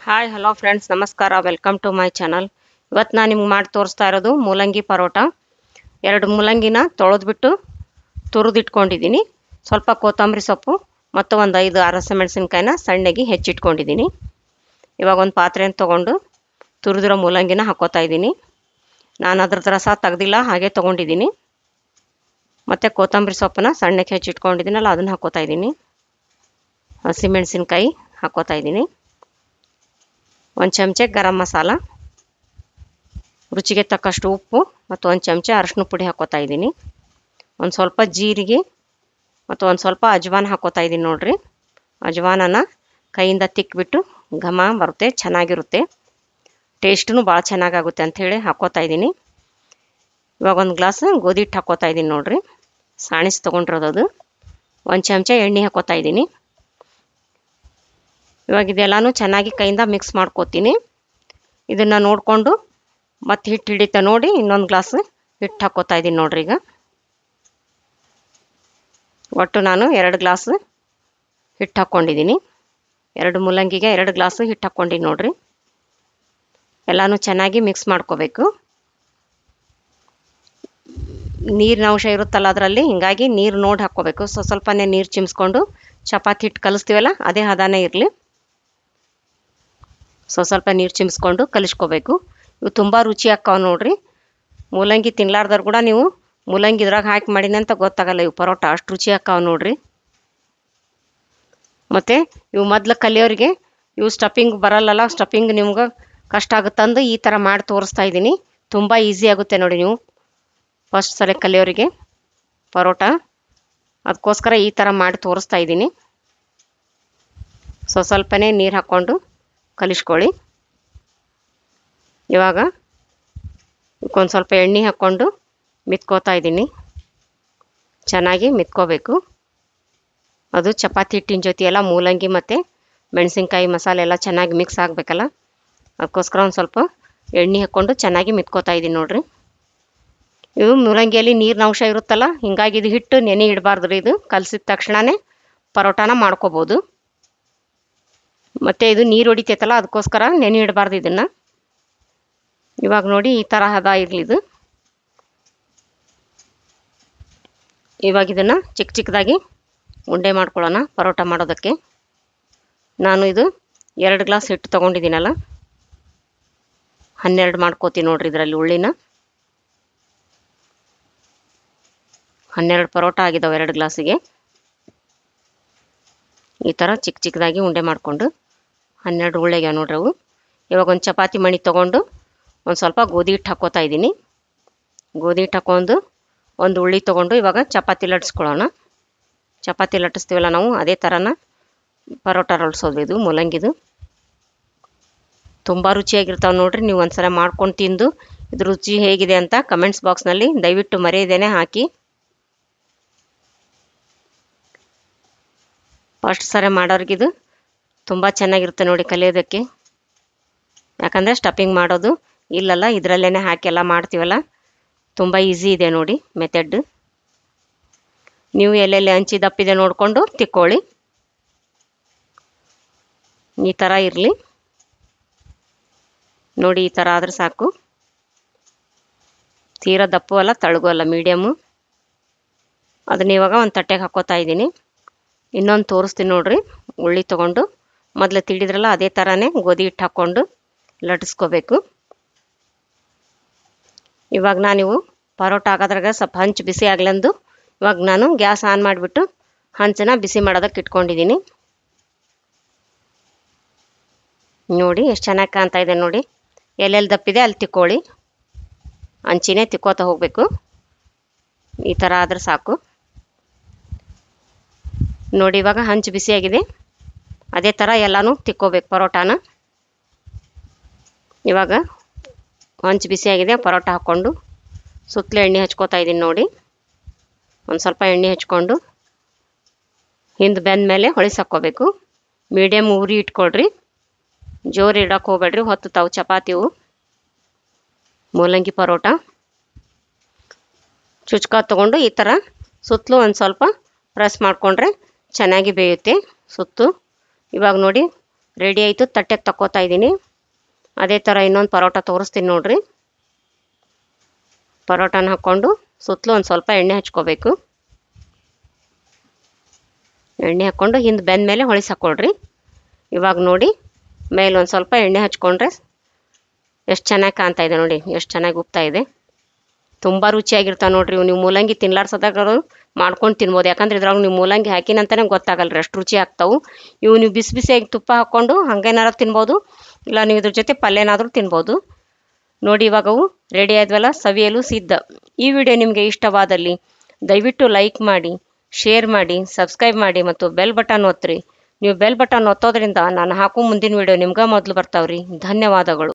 Hi hello friends, ನಮಸ್ಕಾರ. Welcome to my channel. ಇವತ್ತು ನಾನು ನಿಮ್ಗೆ ಮಾಡಿ ತೋರಿಸ್ತಾ ಇರೋದು ಮೂಲಂಗಿ ಪರೋಟ. 2 ಮೂಲಂಗಿನ ತೊಳೆದ್ಬಿಟ್ಟು ತುರಿದಿಟ್ಕೊಂಡಿದ್ದೀನಿ. ಸ್ವಲ್ಪ ಕೊತ್ತಂಬರಿ ಸೊಪ್ಪು ಮತ್ತು ಒಂದು 5-6 ಹಸಿಮೆಣಸಿನ್ಕಾಯಿನ ಸಣ್ಣಗೆ ಹೆಚ್ಚಿಟ್ಕೊಂಡಿದ್ದೀನಿ. ಇವಾಗ ಒಂದು ಪಾತ್ರೆಯನ್ನು ತೊಗೊಂಡು ತುರಿದಿರೋ ಮೂಲಂಗಿನ ಹಾಕ್ಕೋತಾ ಇದ್ದೀನಿ. ನಾನು ಅದ್ರದ್ದು ರಸ ತೆಗ್ದಿಲ್ಲ, ಹಾಗೆ ತೊಗೊಂಡಿದ್ದೀನಿ. ಮತ್ತು ಕೊತ್ತಂಬರಿ ಸೊಪ್ಪನ್ನ ಸಣ್ಣಗೆ ಹೆಚ್ಚಿಟ್ಕೊಂಡಿದ್ದೀನಲ್ಲ, ಅದನ್ನು ಹಾಕ್ಕೋತಾ ಇದ್ದೀನಿ. ಹಸಿಮೆಣಸಿನ್ಕಾಯಿ ಹಾಕ್ಕೋತಾ ಇದ್ದೀನಿ. 1 ಚಮಚ ಗರಂ ಮಸಾಲ, ರುಚಿಗೆ ತಕ್ಕಷ್ಟು ಉಪ್ಪು ಮತ್ತು 1 ಚಮಚ ಅರಶಿನ ಪುಡಿ ಹಾಕ್ಕೋತಾ ಇದ್ದೀನಿ. ಒಂದು ಸ್ವಲ್ಪ ಜೀರಿಗೆ ಮತ್ತು ಒಂದು ಸ್ವಲ್ಪ ಅಜ್ವಾನ ಹಾಕ್ಕೋತಾ ಇದ್ದೀನಿ. ನೋಡಿರಿ, ಅಜ್ವಾನನ ಕೈಯಿಂದ ತಿಕ್ಕಿಬಿಟ್ಟು ಘಮ ಬರುತ್ತೆ, ಚೆನ್ನಾಗಿರುತ್ತೆ, ಟೇಸ್ಟೂ ಭಾಳ ಚೆನ್ನಾಗಾಗುತ್ತೆ ಅಂಥೇಳಿ ಹಾಕ್ಕೋತಾ ಇದ್ದೀನಿ. ಇವಾಗ 1 ಗ್ಲಾಸ್ ಗೋಧಿ ಹಿಟ್ಟು ಹಾಕ್ಕೋತಾ ಇದ್ದೀನಿ. ನೋಡಿರಿ, ಸಾಣಿಸಿ ತೊಗೊಂಡಿರೋದು ಅದು. 1 ಚಮಚ ಎಣ್ಣೆ ಹಾಕ್ಕೋತಾ ಇದ್ದೀನಿ. ಇವಾಗ ಇದೆಲ್ಲನೂ ಚೆನ್ನಾಗಿ ಕೈಯಿಂದ ಮಿಕ್ಸ್ ಮಾಡ್ಕೋತೀನಿ. ಇದನ್ನು ನೋಡಿಕೊಂಡು ಮತ್ತು ಹಿಟ್ಟು ಹಿಡಿತಾ ನೋಡಿ ಇನ್ನೊಂದು ಗ್ಲಾಸ್ ಹಿಟ್ಟು ಹಾಕ್ಕೋತಾ ಇದ್ದೀನಿ. ನೋಡಿರಿ, ಈಗ ಒಟ್ಟು ನಾನು 2 ಗ್ಲಾಸ್ ಹಿಟ್ಟು ಹಾಕ್ಕೊಂಡಿದ್ದೀನಿ. 2 ಮೂಲಂಗಿಗೆ 2 ಗ್ಲಾಸ್ ಹಿಟ್ಟು ಹಾಕ್ಕೊಂಡಿನಿ. ನೋಡಿರಿ, ಎಲ್ಲನೂ ಚೆನ್ನಾಗಿ ಮಿಕ್ಸ್ ಮಾಡ್ಕೋಬೇಕು. ನೀರಿನ ಅಂಶ ಇರುತ್ತಲ್ಲ ಅದರಲ್ಲಿ, ಹೀಗಾಗಿ ನೀರು ನೋಡಿ ಹಾಕ್ಕೋಬೇಕು. ಸ್ವಲ್ಪನೇ ನೀರು ಚಿಮ್ಸ್ಕೊಂಡು ಚಪಾತಿ ಹಿಟ್ಟು ಕಲಿಸ್ತೀವಲ್ಲ, ಅದೇ ಹದನೇ ಇರಲಿ. ಸ್ವಲ್ಪ ನೀರು ಚಿಮ್ಸ್ಕೊಂಡು ಕಲಿಸ್ಕೋಬೇಕು. ಇವು ತುಂಬ ರುಚಿ ಹಾಕ್ಕಾವ ನೋಡಿರಿ. ಮೂಲಂಗಿ ತಿನ್ಲಾರ್ದವ್ರು ಕೂಡ ನೀವು ಮೂಲಂಗಿ ಇದ್ರಾಗ ಹಾಕಿ ಮಾಡೀನಿ ಅಂತ ಗೊತ್ತಾಗಲ್ಲ. ಇವು ಪರೋಟ ಅಷ್ಟು ರುಚಿ ಹಾಕ್ಕಾವ ನೋಡಿರಿ. ಮತ್ತು ಇವು ಮೊದಲು ಕಲಿಯೋರಿಗೆ ಇವು ಸ್ಟಫಿಂಗ್ ಬರಲ್ಲಲ್ಲ, ಸ್ಟಫಿಂಗ್ ನಿಮ್ಗೆ ಕಷ್ಟ ಆಗುತ್ತಂದು ಈ ಥರ ಮಾಡಿ ತೋರಿಸ್ತಾ ಇದ್ದೀನಿ. ತುಂಬ ಈಸಿ ಆಗುತ್ತೆ ನೋಡಿ. ನೀವು ಫಸ್ಟ್ ಸಲ ಕಲಿಯೋರಿಗೆ ಪರೋಟ, ಅದಕ್ಕೋಸ್ಕರ ಈ ಥರ ಮಾಡಿ ತೋರಿಸ್ತಾ ಇದ್ದೀನಿ. ಸ್ವಲ್ಪನೇ ನೀರು ಹಾಕ್ಕೊಂಡು ಕಲಿಸ್ಕೊಳ್ಳಿ. ಇವಾಗ ಒಂದು ಸ್ವಲ್ಪ ಎಣ್ಣೆ ಹಾಕ್ಕೊಂಡು ಮಿತ್ಕೋತಾ ಇದ್ದೀನಿ. ಚೆನ್ನಾಗಿ ಮಿತ್ಕೋಬೇಕು. ಅದು ಚಪಾತಿ ಹಿಟ್ಟಿನ ಜೊತೆ ಎಲ್ಲ ಮೂಲಂಗಿ ಮತ್ತು ಮೆಣಸಿನ್ಕಾಯಿ ಮಸಾಲೆ ಎಲ್ಲ ಚೆನ್ನಾಗಿ ಮಿಕ್ಸ್ ಆಗಬೇಕಲ್ಲ, ಅದಕ್ಕೋಸ್ಕರ ಒಂದು ಸ್ವಲ್ಪ ಎಣ್ಣೆ ಹಾಕ್ಕೊಂಡು ಚೆನ್ನಾಗಿ ಮಿತ್ಕೋತಾ ಇದ್ದೀನಿ. ನೋಡಿರಿ, ಇವು ಮೂಲಂಗಿಯಲ್ಲಿ ನೀರಿನ ಅಂಶ ಇರುತ್ತಲ್ಲ, ಹೀಗಾಗಿ ಇದು ಹಿಟ್ಟು ನೆನೆ ಇಡಬಾರ್ದು ರೀ. ಇದು ಕಲಸಿದ ತಕ್ಷಣವೇ ಪರೋಟಾನ ಮಾಡ್ಕೋಬೋದು. ಮತ್ತು ಇದು ನೀರು ಹೊಡಿತೈತಲ್ಲ, ಅದಕ್ಕೋಸ್ಕರ ನೆನೆ ಇಡಬಾರ್ದು ಇದನ್ನು. ಇವಾಗ ನೋಡಿ, ಈ ಥರ ಹದ ಇರಲಿ ಇದು. ಇವಾಗ ಇದನ್ನು ಚಿಕ್ಕ ಚಿಕ್ಕದಾಗಿ ಉಂಡೆ ಮಾಡ್ಕೊಳ್ಳೋಣ ಪರೋಟ ಮಾಡೋದಕ್ಕೆ. ನಾನು ಇದು 2 ಗ್ಲಾಸ್ ಹಿಟ್ಟು ತೊಗೊಂಡಿದ್ದೀನಲ್ಲ, 12 ಮಾಡ್ಕೋತೀನಿ ನೋಡಿರಿ. ಇದರಲ್ಲಿ ಉಳ್ಳಿನ 12 ಪರೋಟ ಆಗಿದ್ದಾವೆ 2 ಗ್ಲಾಸಿಗೆ. ಈ ಥರ ಚಿಕ್ಕ ಚಿಕ್ಕದಾಗಿ ಉಂಡೆ ಮಾಡಿಕೊಂಡು 12 ಉಳ್ಳೆಗೆ ನೋಡ್ರಿ ಅವು. ಇವಾಗ ಒಂದು ಚಪಾತಿ ಮಣಿ ತೊಗೊಂಡು ಒಂದು ಸ್ವಲ್ಪ ಗೋಧಿ ಹಿಟ್ಟು ಹಾಕ್ಕೋತಾ ಇದ್ದೀನಿ. ಗೋಧಿ ಹಿಟ್ಟು ಹಾಕ್ಕೊಂಡು ಒಂದು ಉಳ್ಳಿ ತೊಗೊಂಡು ಇವಾಗ ಚಪಾತಿ ಲಟ್ಟಿಸ್ಕೊಳ್ಳೋಣ. ಚಪಾತಿ ಲಟ್ಟಿಸ್ತೀವಲ್ಲ ನಾವು, ಅದೇ ಥರನ ಪರೋಟ ಲಟ್ಸೋದು. ಇದು ಮೂಲಂಗಿದು ತುಂಬ ರುಚಿಯಾಗಿರ್ತಾವೆ ನೋಡಿರಿ. ನೀವು ಒಂದು ಸಲ ಮಾಡ್ಕೊಂಡು ತಿಂದು ಇದ್ರ ರುಚಿ ಹೇಗಿದೆ ಅಂತ ಕಮೆಂಟ್ಸ್ ಬಾಕ್ಸ್ನಲ್ಲಿ ದಯವಿಟ್ಟು ಮರೆಯದೇನೆ ಹಾಕಿ. ಫಸ್ಟ್ ಸರಿ ಮಾಡೋರಿಗಿದು ತುಂಬ ಚೆನ್ನಾಗಿರುತ್ತೆ ನೋಡಿ ಕಲಿಯೋದಕ್ಕೆ. ಯಾಕಂದರೆ ಸ್ಟಫಿಂಗ್ ಮಾಡೋದು ಇಲ್ಲಲ್ಲ, ಇದರಲ್ಲೇ ಹಾಕಿ ಎಲ್ಲ ಮಾಡ್ತೀವಲ್ಲ, ತುಂಬ ಈಸಿ ಇದೆ ನೋಡಿ ಮೆಥಡ್. ನೀವು ಎಲ್ಲೆಲ್ಲಿ ಹಂಚಿ ದಪ್ಪಿದೆ ನೋಡಿಕೊಂಡು ತಿಕ್ಕೊಳ್ಳಿ. ಈ ಥರ ಇರಲಿ ನೋಡಿ. ಈ ಥರ ಆದರೆ ಸಾಕು. ತೀರಾ ದಪ್ಪು ಅಲ್ಲ, ತಳಗೂ ಅಲ್ಲ, ಮೀಡಿಯಮ್ಮು. ಅದನ್ನ ಇವಾಗ ಒಂದು ತಟ್ಟೆಗೆ ಹಾಕ್ಕೋತಾ ಇದ್ದೀನಿ. ಇನ್ನೊಂದು ತೋರಿಸ್ತೀನಿ ನೋಡಿರಿ. ಉಳ್ಳಿ ತೊಗೊಂಡು ಮೊದಲು ತಿಳಿದ್ರಲ್ಲ, ಅದೇ ಥರನೇ ಗೋಧಿ ಹಿಟ್ಟು ಹಾಕ್ಕೊಂಡು ಲಟ್ಟಿಸ್ಕೋಬೇಕು. ಇವಾಗ ನಾನಿವು ಪರೋಟ ಆಗೋದ್ರಾಗ ಸ್ವಲ್ಪ ಹಂಚು ಬಿಸಿ ಆಗ್ಲಂದು ಇವಾಗ ನಾನು ಗ್ಯಾಸ್ ಆನ್ ಮಾಡಿಬಿಟ್ಟು ಹಂಚನ್ನ ಬಿಸಿ ಮಾಡೋದಕ್ಕೆ ಇಟ್ಕೊಂಡಿದ್ದೀನಿ. ನೋಡಿ ಎಷ್ಟು ಚೆನ್ನಾಗಿ ಕಾಣ್ತಾ ಇದೆ ನೋಡಿ. ಎಲ್ಲೆಲ್ಲಿ ದಪ್ಪಿದೆ ಅಲ್ಲಿ ತಿಕ್ಕೊಳ್ಳಿ, ಹಂಚಿನೇ ತಿಕ್ಕೋತಾ ಹೋಗಬೇಕು. ಈ ಥರ ಆದರೆ ಸಾಕು ನೋಡಿ. ಇವಾಗ ಹಂಚು ಬಿಸಿಯಾಗಿದೆ, ಅದೇ ಥರ ಎಲ್ಲನೂ ತಿಕ್ಕೋಬೇಕು ಪರೋಟಾನ. ಇವಾಗ ಹಂಚು ಬಿಸಿಯಾಗಿದೆ, ಪರೋಟ ಹಾಕ್ಕೊಂಡು ಸುತ್ತಲೂ ಎಣ್ಣೆ ಹಚ್ಕೋತಾ ಇದ್ದೀನಿ ನೋಡಿ. ಒಂದು ಸ್ವಲ್ಪ ಎಣ್ಣೆ ಹಚ್ಕೊಂಡು ಹಿಂದೆ ಬೆಂದ ಮೇಲೆ ಹೊಳಿಸಾಕ್ಕೋಬೇಕು. ಮೀಡಿಯಮ್ ಉರಿ ಇಟ್ಕೊಳ್ರಿ, ಜೋರು ಇಡಕ್ಕೆ ಹೋಗ್ಬೇಡ್ರಿ, ಹೊತ್ತು ತಾವು ಚಪಾತಿವು. ಮೂಲಂಗಿ ಪರೋಟ ಚುಚ್ಕ ತೊಗೊಂಡು ಈ ಥರ ಸುತ್ತಲೂ ಒಂದು ಸ್ವಲ್ಪ ಪ್ರೆಸ್ ಮಾಡಿಕೊಂಡ್ರೆ ಚೆನ್ನಾಗಿ ಬೇಯುತ್ತೆ ಸುತ್ತು. ಇವಾಗ ನೋಡಿ ರೆಡಿ ಆಯಿತು. ತಟ್ಟೆಗೆ ತಕ್ಕೋತಾ ಇದ್ದೀನಿ. ಅದೇ ಥರ ಇನ್ನೊಂದು ಪರೋಟ ತೋರಿಸ್ತೀನಿ ನೋಡ್ರಿ. ಪರೋಟನ ಹಾಕ್ಕೊಂಡು ಸುತ್ತಲೂ ಒಂದು ಸ್ವಲ್ಪ ಎಣ್ಣೆ ಹಚ್ಕೋಬೇಕು. ಎಣ್ಣೆ ಹಾಕ್ಕೊಂಡು ಹಿಂದೆ ಬೆಂದ ಮೇಲೆ ಹೊಳಿಸಿ ಹಾಕ್ಕೊಳ್ರಿ. ಇವಾಗ ನೋಡಿ ಮೇಲೆ ಒಂದು ಸ್ವಲ್ಪ ಎಣ್ಣೆ ಹಚ್ಕೊಂಡ್ರೆ ಎಷ್ಟು ಚೆನ್ನಾಗಿ ಕಾಣ್ತಾ ಇದೆ ನೋಡಿ, ಎಷ್ಟು ಚೆನ್ನಾಗಿ ಉಬ್ತಾ ಇದೆ. ತುಂಬ ರುಚಿಯಾಗಿರ್ತಾವೆ ನೋಡ್ರಿ. ನೀವು ಮೂಲಂಗಿ ತಿನ್ಲಾರ್ಸದಾಗ ಮಾಡ್ಕೊಂಡು ತಿನ್ಬೋದು. ಯಾಕಂದ್ರೆ ಇದ್ರಾಗ ನೀವು ಮೂಲಂಗಿ ಹಾಕಿನಂತಲೇ ಗೊತ್ತಾಗಲ್ಲ ರೀ, ಅಷ್ಟು ರುಚಿ ಆಗ್ತಾವೆ ಇವು. ನೀವು ಬಿಸಿ ಬಿಸಿಯಾಗಿ ತುಪ್ಪ ಹಾಕ್ಕೊಂಡು ಹಾಗೇನಾರು ತಿನ್ಬೋದು, ಇಲ್ಲ ನೀವು ಇದ್ರ ಜೊತೆ ಪಲ್ಯನಾದರೂ ತಿನ್ಬೋದು. ನೋಡಿ ಇವಾಗ ಅವು ರೆಡಿ ಆದ್ವಲ್ಲ, ಸವಿಯಲು ಸಿದ್ಧ. ಈ ವಿಡಿಯೋ ನಿಮಗೆ ಇಷ್ಟವಾದಲ್ಲಿ ದಯವಿಟ್ಟು ಲೈಕ್ ಮಾಡಿ, ಶೇರ್ ಮಾಡಿ, ಸಬ್ಸ್ಕ್ರೈಬ್ ಮಾಡಿ ಮತ್ತು ಬೆಲ್ ಬಟನ್ ಒತ್ತಿರಿ. ನೀವು ಬೆಲ್ ಬಟನ್ ಒತ್ತೋದ್ರಿಂದ ನಾನು ಹಾಕೋ ಮುಂದಿನ ವಿಡಿಯೋ ನಿಮ್ಗೆ ಮೊದಲು ಬರ್ತಾವ್ರಿ. ಧನ್ಯವಾದಗಳು.